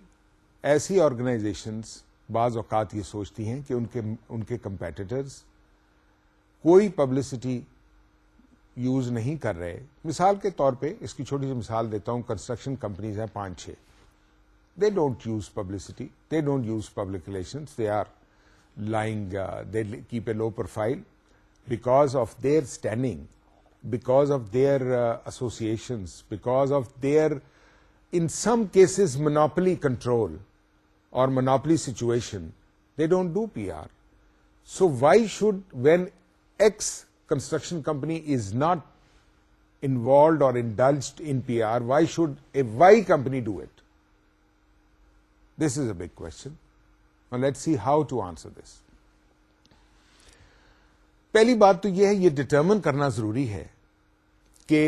ایسی آرگنائزیشنز بعض اوقات یہ سوچتی ہیں کہ ان کے کمپیٹیٹرز کوئی پبلسٹی یوز نہیں کر رہے. مثال کے طور پہ اس کی چھوٹی سی مثال دیتا ہوں, کنسٹرکشن کمپنیز ہیں 5-6, they don't use publicity, they don't use public relations, they are lying, they keep a low profile because of their standing, because of their associations, because of their, in some cases, monopoly control or monopoly situation. They don't do PR. So why should, when X construction company is not involved or indulged in PR, why should a Y company do it? This is a big question. Now let's see how to answer this. پہلی بات تو یہ ہے, یہ ڈٹرمن کرنا ضروری ہے کہ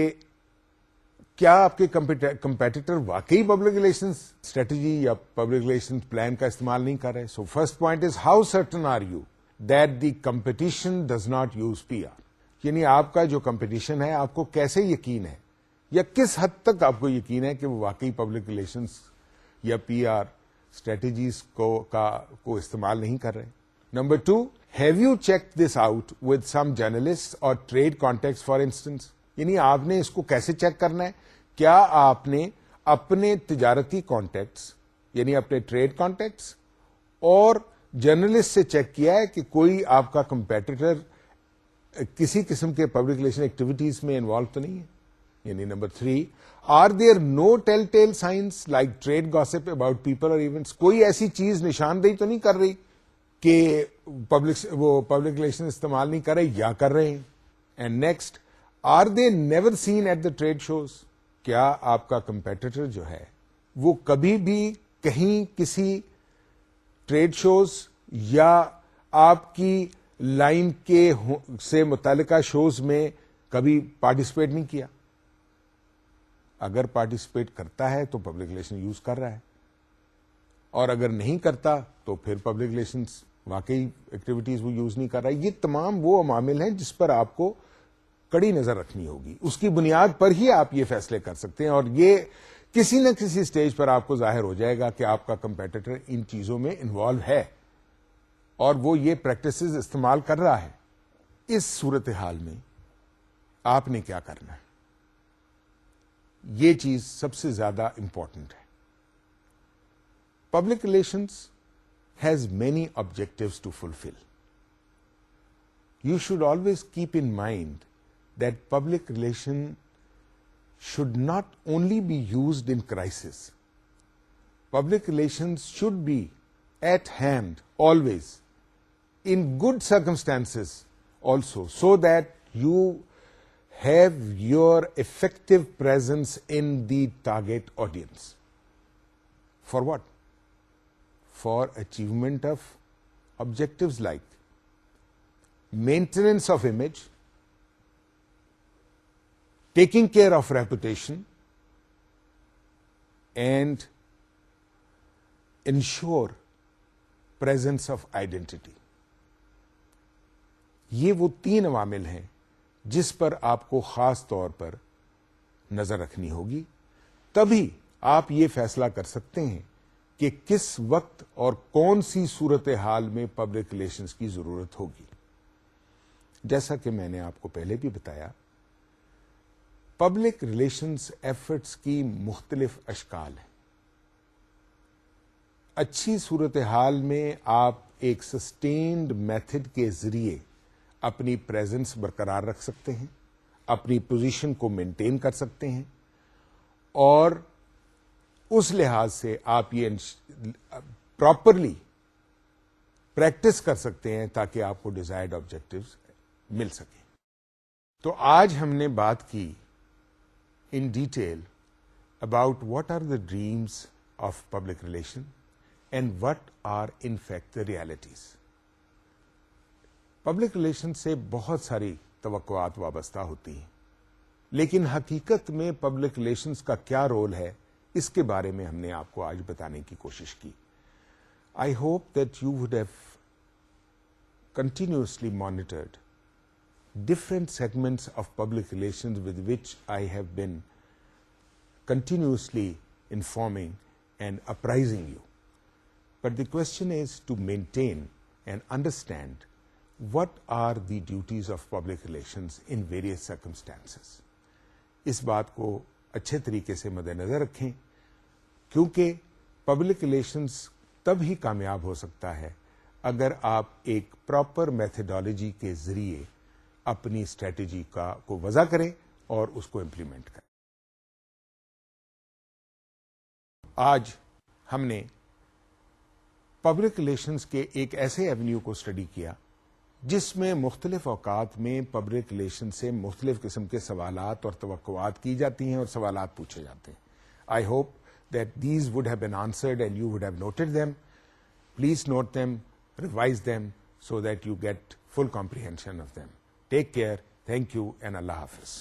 کیا آپ کے کمپیٹیٹر واقعی پبلک ریلیشنز اسٹریٹجی یا پبلک ریلیشنز پلان کا استعمال نہیں کر رہے. So first point is how certain are you that the competition does not use P R. یعنی آپ کا جو کمپٹیشن ہے آپ کو کیسے یقین ہے یا کس حد تک آپ کو یقین ہے کہ وہ واقعی پبلک ریلیشنز یا پی آر اسٹریٹجیز کو استعمال نہیں کر رہے. Number 2, have you check this out with some journalist اور ٹریڈ کانٹیکٹس فار انسٹنس. یعنی آپ نے اس کو کیسے چیک کرنا ہے, کیا آپ نے اپنے تجارتی کانٹیکٹس یعنی اپنے ٹریڈ کانٹیکٹس اور جرنلسٹ سے چیک کیا ہے کہ کوئی آپ کا کمپیٹیٹر کسی قسم کے پبلک ریلیشن ایکٹیویٹیز میں انوالو تو نہیں ہے. یعنی number 3, are there no tell tale signs like trade gossip about people اور ایونٹس. کوئی ایسی چیز نشاندہی تو نہیں کر رہی کہ وہ پبلک ریلیشن استعمال نہیں کر رہے یا کر رہے ہیں. And next, are they never seen at the trade shows. کیا آپ کا کمپیٹیٹر جو ہے وہ کبھی بھی کہیں کسی ٹریڈ شوز یا آپ کی لائن کے سے متعلقہ شوز میں کبھی پارٹیسپیٹ نہیں کیا؟ اگر پارٹیسپیٹ کرتا ہے تو پبلک ریلیشن یوز کر رہا ہے, اور اگر نہیں کرتا تو پھر پبلک ریلیشنز واقعی ایکٹیویٹیز وہ یوز نہیں کر رہا. یہ تمام وہ عوامل ہیں جس پر آپ کو کڑی نظر رکھنی ہوگی. اس کی بنیاد پر ہی آپ یہ فیصلے کر سکتے ہیں, اور یہ کسی نہ کسی سٹیج پر آپ کو ظاہر ہو جائے گا کہ آپ کا کمپیٹیٹر ان چیزوں میں انوالو ہے اور وہ یہ پریکٹسز استعمال کر رہا ہے. اس صورتحال میں آپ نے کیا کرنا ہے؟ یہ چیز سب سے زیادہ امپورٹنٹ ہے. Public relations has many objectives to fulfil. You should always keep in mind that public relation should not only be used in crisis. Public relations should be at hand always in good circumstances also, so that you have your effective presence in the target audience. For what? For achievement of objectives like maintenance of image, taking care of reputation, and ensure presence of identity. یہ وہ 3 عوامل ہیں جس پر آپ کو خاص طور پر نظر رکھنی ہوگی. تبھی آپ یہ فیصلہ کر سکتے ہیں کہ کس وقت اور کون سی صورتحال میں پبلک ریلیشنز کی ضرورت ہوگی. جیسا کہ میں نے آپ کو پہلے بھی بتایا، پبلک ریلیشنز ایفرٹس کی مختلف اشکال ہیں. اچھی صورتحال میں آپ ایک سسٹینڈ میتھڈ کے ذریعے اپنی پریزنس برقرار رکھ سکتے ہیں، اپنی پوزیشن کو مینٹین کر سکتے ہیں، اور اس لحاظ سے آپ یہ پراپرلی پریکٹس کر سکتے ہیں تاکہ آپ کو ڈیزائرڈ آبجیکٹیوز مل سکیں. تو آج ہم نے بات کی in detail about what are the dreams of public relation and what are in fact the realities. Public relation سے بہت ساری توقعات وابستہ ہوتی ہیں، لیکن حقیقت میں پبلک ریلیشنز کا کیا رول ہے اس کے بارے میں ہم نے آپ کو آج بتانے کی کوشش کی. آئی hope that you would have continuously monitored different segments of public relations with which I have been continuously informing and apprising you. But the question is to maintain and understand what are the duties of public relations in various circumstances. اس بات کو اچھے طریقے سے مد نظر رکھیں، کیونکہ پبلک ریلیشنز تب ہی کامیاب ہو سکتا ہے اگر آپ ایک پراپر میتھڈالوجی کے ذریعے اپنی اسٹریٹجی کو وضع کریں اور اس کو امپلیمنٹ کریں. آج ہم نے پبلک ریلیشنز کے ایک ایسے ایونیو کو اسٹڈی کیا جس میں مختلف اوقات میں پبلک ریلیشن سے مختلف قسم کے سوالات اور توقعات کی جاتی ہیں اور سوالات پوچھے جاتے ہیں. I hope that these would have been answered and you would have noted them. Please note them, revise them so that you get full comprehension of them. Take care. Thank you and Allah Hafiz.